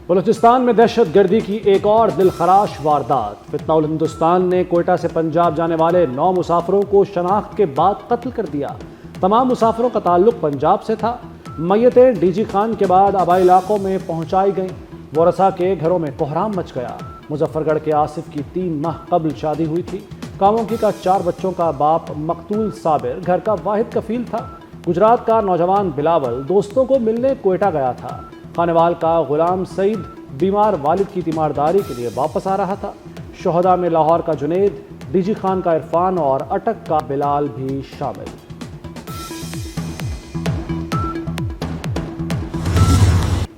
بلوچستان میں دہشت گردی کی ایک اور دلخراش واردات۔ فتنہ الہندوستان نے کوئٹہ سے پنجاب جانے والے 9 مسافروں کو شناخت کے بعد قتل کر دیا۔ تمام مسافروں کا تعلق پنجاب سے تھا۔ میتیں ڈی جی خان کے بعد آبائی علاقوں میں پہنچائی گئیں۔ ورثاء کے گھروں میں کوہرام مچ گیا۔ مظفر گڑھ کے آصف کی 3 ماہ قبل شادی ہوئی تھی۔ کاموکی کا 4 بچوں کا باپ مقتول صابر گھر کا واحد کفیل تھا۔ گجرات کا نوجوان بلاول دوستوں کو ملنے کوئٹہ گیا تھا۔ خانوال کا غلام سعید بیمار والد کی تیمارداری کے لیے واپس آ رہا تھا۔ شہداء میں لاہور کا جنید، ڈی جی خان کا عرفان اور اٹک کا بلال بھی شامل۔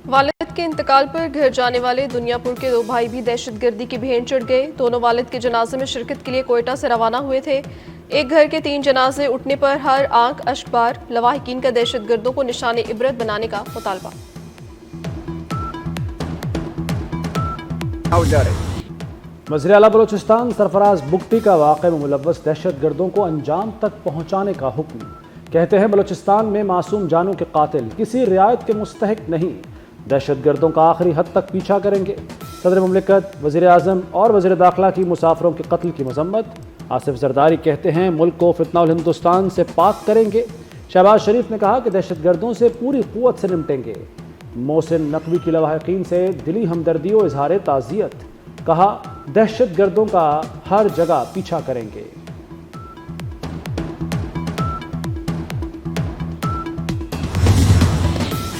والد کے انتقال پر گھر جانے والے دنیا پور کے 2 بھائی بھی دہشت گردی کی بھین چڑھ گئے۔ دونوں والد کے جنازے میں شرکت کے لیے کوئٹہ سے روانہ ہوئے تھے۔ ایک گھر کے 3 جنازے اٹھنے پر ہر آنکھ اشک بار۔ لواحقین کا دہشت گردوں کو نشان عبرت بنانے کا مطالبہ۔ وزیر اعلیٰ بلوچستان سرفراز بگٹی کا واقعے میں ملوث دہشت گردوں کو انجام تک پہنچانے کا حکم۔ کہتے ہیں بلوچستان میں معصوم جانوں کے قاتل کسی رعایت کے مستحق نہیں، دہشت گردوں کا آخری حد تک پیچھا کریں گے۔ صدر مملکت، وزیر اعظم اور وزیر داخلہ کی مسافروں کے قتل کی مذمت۔ آصف زرداری کہتے ہیں ملک کو فتنہ الہندوستان سے پاک کریں گے۔ شہباز شریف نے کہا کہ دہشت گردوں سے پوری قوت سے نمٹیں گے۔ محسن نقوی کی لواحقین سے دلی ہمدردی و اظہار تعزیت۔ کہا دہشت گردوں کا ہر جگہ پیچھا کریں گے۔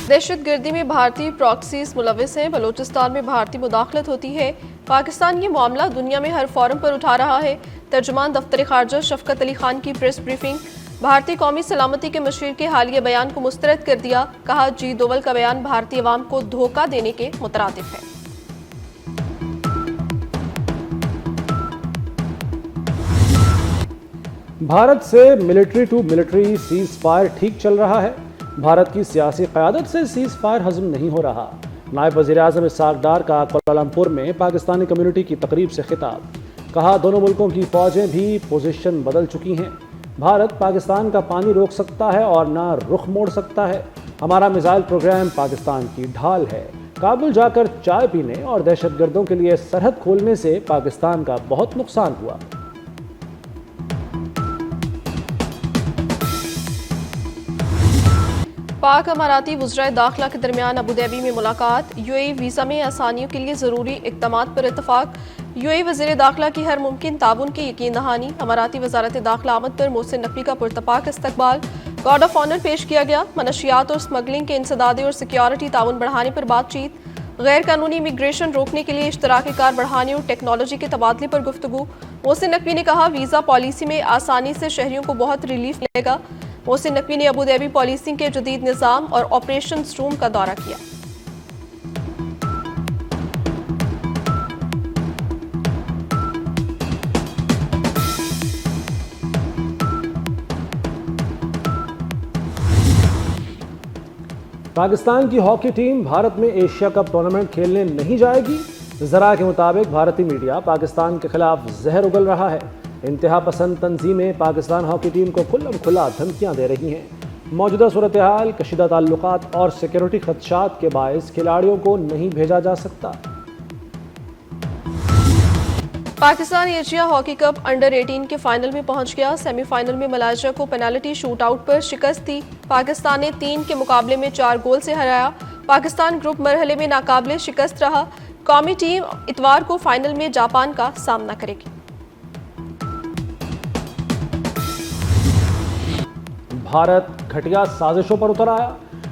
دہشت گردی میں بھارتی پراکسیز ملوث ہیں۔ بلوچستان میں بھارتی مداخلت ہوتی ہے۔ پاکستان یہ معاملہ دنیا میں ہر فورم پر اٹھا رہا ہے۔ ترجمان دفتر خارجہ شفقت علی خان کی پریس بریفنگ۔ بھارتی قومی سلامتی کے مشیر کے حالیہ بیان کو مسترد کر دیا۔ کہا جی دوول کا بیان بھارتی عوام کو دھوکہ دینے کے مترادف ہے۔ بھارت سے military to military ceasefire ٹھیک چل رہا ہے۔ بھارت کی سیاسی قیادت سے سیز فائر ہضم نہیں ہو رہا۔ نائب وزیر اعظم اسحاق ڈار کا کوالالمپور میں پاکستانی کمیونٹی کی تقریب سے خطاب۔ کہا دونوں ملکوں کی فوجیں بھی پوزیشن بدل چکی ہیں۔ بھارت پاکستان کا پانی روک سکتا ہے اور نہ رخ موڑ سکتا ہے۔ ہمارا میزائل پروگرام پاکستان کی ڈھال ہے۔ کابل جا کر چائے پینے اور دہشت گردوں کے لیے سرحد کھولنے سے پاکستان کا بہت نقصان ہوا۔ پاک اماراتی وزرائے داخلہ کے درمیان ابوظہبی میں ملاقات۔ یو اے ای ویزا میں آسانیوں کے لیے ضروری اقدامات پر اتفاق۔ یو اے ای وزیر داخلہ کی ہر ممکن تعاون کی یقین دہانی۔ اماراتی وزارت داخلہ آمد پر محسن نقوی کا پرتپاک استقبال۔ گارڈ آف آنر پیش کیا گیا۔ منشیات اور سمگلنگ کے انسدادی اور سیکیورٹی تعاون بڑھانے پر بات چیت۔ غیر قانونی امیگریشن روکنے کے لیے اشتراک کار بڑھانے اور ٹیکنالوجی کے تبادلے پر گفتگو۔ محسن نقوی نے کہا ویزا پالیسی میں آسانی سے شہریوں کو بہت ریلیف ملے گا۔ محسن نقوی نے ابوظہبی پالیسنگ کے جدید نظام اور آپریشنز روم کا دورہ کیا۔ پاکستان کی ہاکی ٹیم بھارت میں ایشیا کپ ٹورنامنٹ کھیلنے نہیں جائے گی۔ ذرائع کے مطابق بھارتی میڈیا پاکستان کے خلاف زہر اگل رہا ہے۔ انتہا پسند تنظیمیں پاکستان ہاکی ٹیم کو کھلم کھلا دھمکیاں دے رہی ہیں۔ موجودہ صورتحال، کشیدہ تعلقات اور سیکیورٹی خدشات کے باعث کھلاڑیوں کو نہیں بھیجا جا سکتا۔ Pakistan Asia hockey cup under 18 کے فائنل میں پہنچ گیا۔ سیمی فائنل میں ملائیشیا کو پینالٹی شوٹ آؤٹ پر شکست تھی۔ پاکستان نے 3 کے مقابلے میں 4 گول سے ہرایا۔ پاکستان گروپ مرحلے میں ناقابل شکست رہا۔ قومی ٹیم اتوار کو فائنل میں جاپان کا سامنا کرے گی۔ بھارت گھٹیا سازشوں پر اتر آیا۔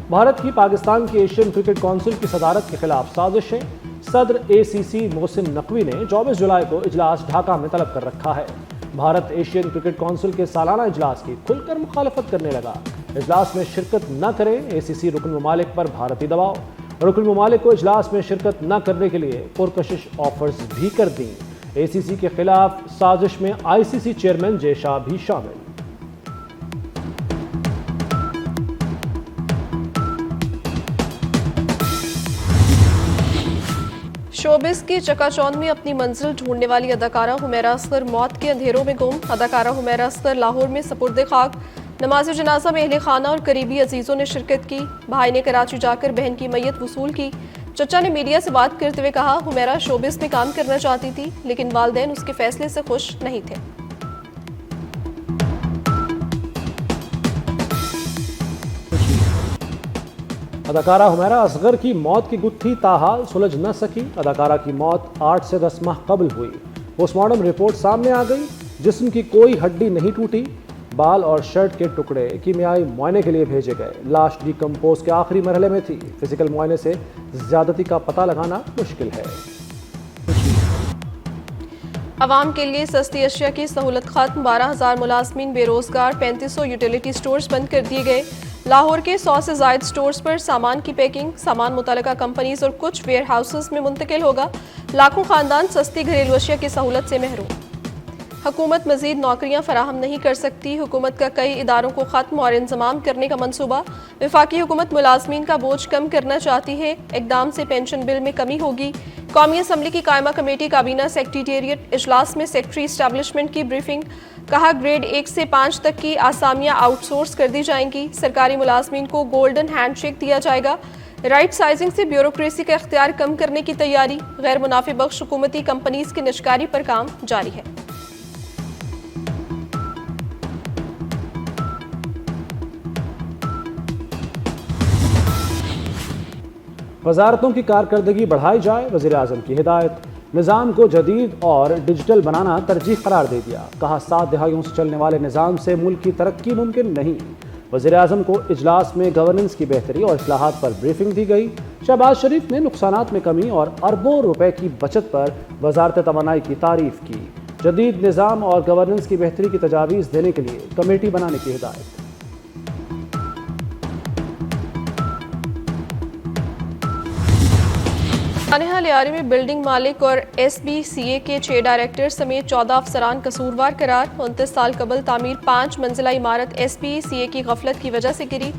بھارت کی پاکستان کی ایشین کرکٹ کونسل کی صدارت کے خلاف سازشیں۔ صدر اے سی سی محسن نقوی نے 24 جولائی کو اجلاس ڈھاکہ میں طلب کر رکھا ہے۔ بھارت ایشین کرکٹ کونسل کے سالانہ اجلاس کی کھل کر مخالفت کرنے لگا۔ اجلاس میں شرکت نہ کریں، اے سی سی رکن ممالک پر بھارتی دباؤ۔ رکن ممالک کو اجلاس میں شرکت نہ کرنے کے لیے پرکشش آفرز بھی کر دیں۔ اے سی سی کے خلاف سازش میں آئی سی سی چیئرمین جے شاہ بھی شامل۔ شوبز کی چکا چوند میں اپنی منزل ڈھونڈنے والی اداکارہ حمیرہ اصغر موت کے اندھیروں میں گم۔ اداکارہ حمیرہ اصغر لاہور میں سپرد خاک۔ نماز جنازہ میں اہل خانہ اور قریبی عزیزوں نے شرکت کی۔ بھائی نے کراچی جا کر بہن کی میت وصول کی۔ چچا نے میڈیا سے بات کرتے ہوئے کہا حمیرہ شوبز میں کام کرنا چاہتی تھی لیکن والدین اس کے فیصلے سے خوش نہیں تھے۔ اداکارہ حمیرہ اصغر کی موت کی گتھی تاحال سلجھ نہ سکی۔ اداکارہ کی موت 8 سے 10 ماہ قبل ہوئی۔ پوسٹ مارٹم رپورٹ سامنے آ گئی، جسم کی کوئی ہڈی نہیں ٹوٹی، بال اور شرٹ کے ٹکڑے کیمیائی معائنے کے لیے بھیجے گئے۔ لاش ڈیکمپوز کے آخری مرحلے میں تھی۔ فزیکل معائنے سے زیادتی کا پتہ لگانا مشکل ہے۔ عوام کے لیے سستی اشیاء کی سہولت ختم، 12,000 ملازمین بے روزگار، 3500 یوٹیلیٹی سٹورز بند کر دیے گئے۔ لاہور کے 100 سے زائد سٹورز پر سامان کی پیکنگ، سامان متعلقہ کمپنیز اور کچھ ویئر ہاؤسز میں منتقل ہوگا۔ لاکھوں خاندان سستی گھریلو اشیاء کی سہولت سے محروم۔ حکومت مزید نوکریاں فراہم نہیں کر سکتی، حکومت کا کئی اداروں کو ختم اور انضمام کرنے کا منصوبہ۔ وفاقی حکومت ملازمین کا بوجھ کم کرنا چاہتی ہے، اقدام سے پینشن بل میں کمی ہوگی۔ قومی اسمبلی کی قائمہ کمیٹی کابینہ سیکریٹریٹ اجلاس میں سیکٹری اسٹیبلشمنٹ کی بریفنگ، کہا گریڈ 1 سے 5 تک کی آسامیاں آؤٹ سورس کر دی جائیں گی، سرکاری ملازمین کو گولڈن ہینڈ شیک دیا جائے گا۔ رائٹ سائزنگ سے بیوروکریسی کا اختیار کم کرنے کی تیاری، غیر منافع بخش حکومتی کمپنیز کی نجکاری پر کام جاری ہے۔ وزارتوں کی کارکردگی بڑھائی جائے، وزیر اعظم کی ہدایت۔ نظام کو جدید اور ڈیجیٹل بنانا ترجیح قرار دے دیا، کہا 7 دہائیوں سے چلنے والے نظام سے ملک کی ترقی ممکن نہیں۔ وزیر اعظم کو اجلاس میں گورننس کی بہتری اور اصلاحات پر بریفنگ دی گئی۔ شہباز شریف نے نقصانات میں کمی اور اربوں روپے کی بچت پر وزارت توانائی کی تعریف کی۔ جدید نظام اور گورننس کی بہتری کی تجاویز دینے کے لیے کمیٹی بنانے کی ہدایت۔ سانحہ لیاری میں بلڈنگ مالک اور ایس بی سی اے کے 6 ڈائریکٹر سمیت 14 افسران قصوروار قرار۔ 29 سال قبل تعمیر 5 منزلہ عمارت ایس بی سی اے کی غفلت کی وجہ سے گری۔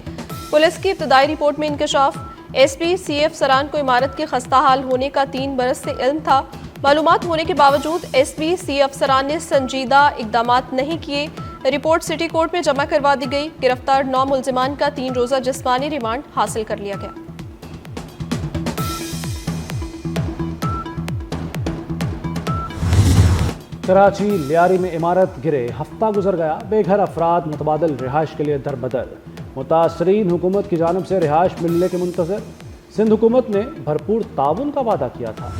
پولیس کی ابتدائی رپورٹ میں انکشاف، ایس بی سی اے افسران کو عمارت کے خستہ حال ہونے کا 3 برس سے علم تھا۔ معلومات ہونے کے باوجود ایس بی سی اے افسران نے سنجیدہ اقدامات نہیں کیے۔ رپورٹ سٹی کورٹ میں جمع کروا دی گئی۔ گرفتار 9 ملزمان کا 3 روزہ جسمانی ریمانڈ حاصل کر لیا گیا۔ کراچی لیاری میں عمارت گرے، ہفتہ گزر گیا، بے گھر افراد متبادل رہائش کے لیے در بدر۔ متاثرین حکومت کی جانب سے رہائش ملنے کے منتظر۔ سندھ حکومت نے بھرپور تعاون کا وعدہ کیا تھا۔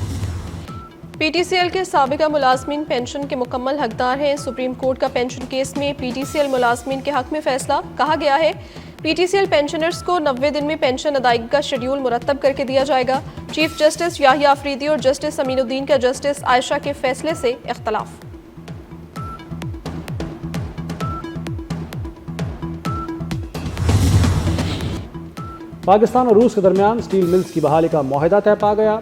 پی ٹی سی ایل کے سابقہ ملازمین پینشن کے مکمل حقدار ہیں۔ سپریم کورٹ کا پینشن کیس میں پی ٹی سی ایل ملازمین کے حق میں فیصلہ، کہا گیا ہے P T C L pensioners کو 90 دن میں پینشن ادائیگی کا شیڈیول مرتب کر کے دیا جائے گا۔ چیف جسٹس یاحییٰ آفریدی اور جسٹس امین الدین کا جسٹس عائشہ کے فیصلے سے اختلاف۔ پاکستان اور روس کے درمیان سٹیل ملز کی بحالی کا معاہدہ طے پا گیا۔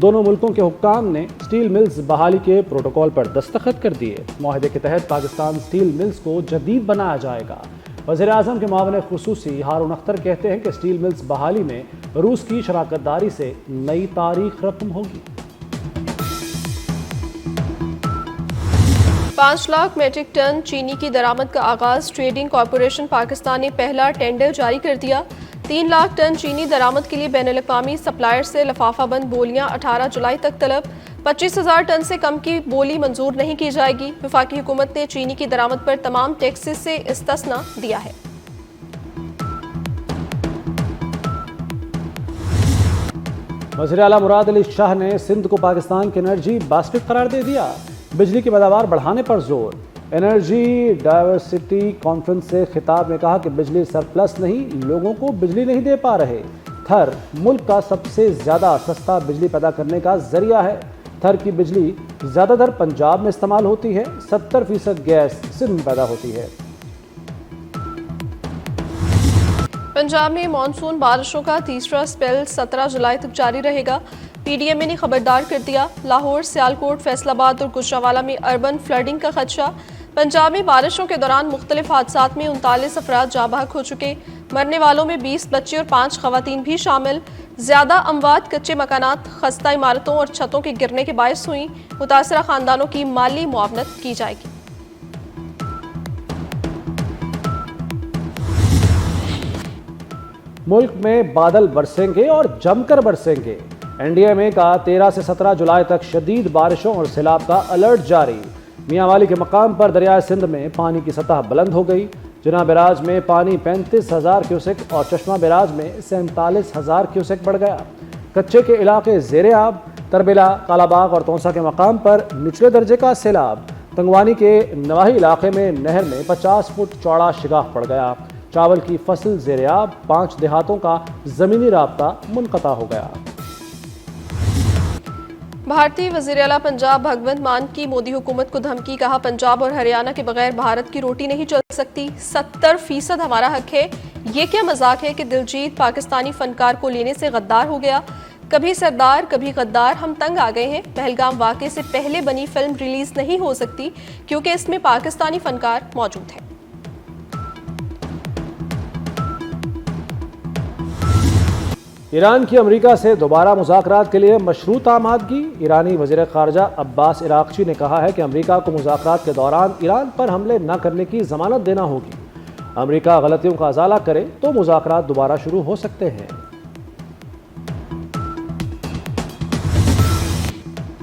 دونوں ملکوں کے حکام نے سٹیل ملز بحالی کے پروٹوکول پر دستخط کر دیے۔ معاہدے کے تحت پاکستان سٹیل ملز کو جدید بنایا جائے گا۔ وزیر اعظم کے معاون خصوصی ہارون اختر کہتے ہیں کہ سٹیل ملز بحالی میں روس کی شراکت داری سے نئی تاریخ رقم ہوگی۔ 5 لاکھ میٹرک ٹن چینی کی درآمد کا آغاز، ٹریڈنگ کارپوریشن پاکستان نے پہلا ٹینڈر جاری کر دیا۔ 3 لاکھ ٹن چینی درآمد کے لیے بین الاقوامی سپلائر سے لفافہ بند بولیاں 18 جولائی تک طلب۔ 25,000 ٹن سے کم کی بولی منظور نہیں کی جائے گی۔ وفاقی حکومت نے چینی کی درآمد پر تمام ٹیکسز سے استثنا دیا ہے۔ وزیر اعلیٰ مراد علی شاہ نے سندھ کو پاکستان کی انرجی باسکٹ قرار دے دیا۔ بجلی کی پیداوار بڑھانے پر زور۔ انرجی ڈائیورسٹی کانفرنس سے خطاب میں کہا کہ بجلی سرپلس نہیں، لوگوں کو بجلی نہیں دے پا رہے۔ تھر ملک کا سب سے زیادہ سستا بجلی پیدا کرنے کا ذریعہ ہے۔ تھر کی بجلی زیادہ تر پنجاب میں استعمال ہوتی ہے، 70% گیس سندھ میں پیدا ہوتی ہے۔ پنجاب میں مانسون بارشوں کا تیسرا سپیل 17 جولائی تک جاری رہے گا۔ پی ڈی ایم اے نے خبردار کر دیا، لاہور، سیالکوٹ، فیصل آباد اور گجرانوالہ میں اربن فلڈنگ کا خدشہ۔ پنجاب میں بارشوں کے دوران مختلف حادثات میں 39 افراد جاں بحق ہو چکے، مرنے والوں میں 20 بچے اور 5 خواتین بھی شامل۔ زیادہ اموات کچے مکانات، خستہ عمارتوں اور چھتوں کے گرنے کے باعث ہوئیں۔ متاثرہ خاندانوں کی مالی معاونت کی جائے گی۔ ملک میں بادل برسیں گے اور جم کر برسیں گے۔ NDMA کا 13 سے 17 جولائی تک شدید بارشوں اور سیلاب کا الرٹ جاری۔ میاں والی کے مقام پر دریائے سندھ میں پانی کی سطح بلند ہو گئی۔ جناح بیراج میں پانی 35,000 کیوسک اور چشمہ بیراج میں 47,000 کیوسک بڑھ گیا۔ کچے کے علاقے زیر آب۔ تربیلا، کالا باغ اور تونسا کے مقام پر نچلے درجے کا سیلاب۔ تنگوانی کے نواحی علاقے میں نہر میں 50 فٹ چوڑا شگاف پڑ گیا۔ چاول کی فصل زیر آب، 5 دیہاتوں کا زمینی رابطہ منقطع ہو گیا۔ بھارتی وزیر اعلیٰ پنجاب بھگونت مان کی مودی حکومت کو دھمکی، کہا پنجاب اور ہریانہ کے بغیر بھارت کی روٹی نہیں چل سکتی، 70% ہمارا حق ہے۔ یہ کیا مذاق ہے کہ دلجیت پاکستانی فنکار کو لینے سے غدار ہو گیا؟ کبھی سردار کبھی غدار، ہم تنگ آ گئے ہیں۔ پہلگام واقعے سے پہلے بنی فلم ریلیز نہیں ہو سکتی کیونکہ اس میں پاکستانی فنکار موجود ہیں۔ ایران کی امریکہ سے دوبارہ مذاکرات کے لیے مشروط آمادگی۔ ایرانی وزیر خارجہ عباس عراقچی نے کہا ہے کہ امریکہ کو مذاکرات کے دوران ایران پر حملے نہ کرنے کی ضمانت دینا ہوگی۔ امریکہ غلطیوں کا ازالہ کرے تو مذاکرات دوبارہ شروع ہو سکتے ہیں۔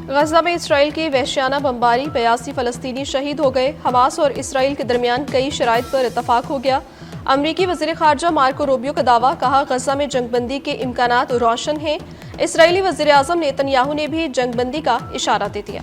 غزہ میں اسرائیل کی وحشیانہ بمباری، 82 فلسطینی شہید ہو گئے۔ حماس اور اسرائیل کے درمیان کئی شرائط پر اتفاق ہو گیا۔ امریکی وزیر خارجہ مارکو روبیو کا دعویٰ، کہا غزہ میں جنگ بندی کے امکانات روشن ہیں۔ اسرائیلی وزیر اعظم نیتن یاہو نے بھی جنگ بندی کا اشارہ دے دیا۔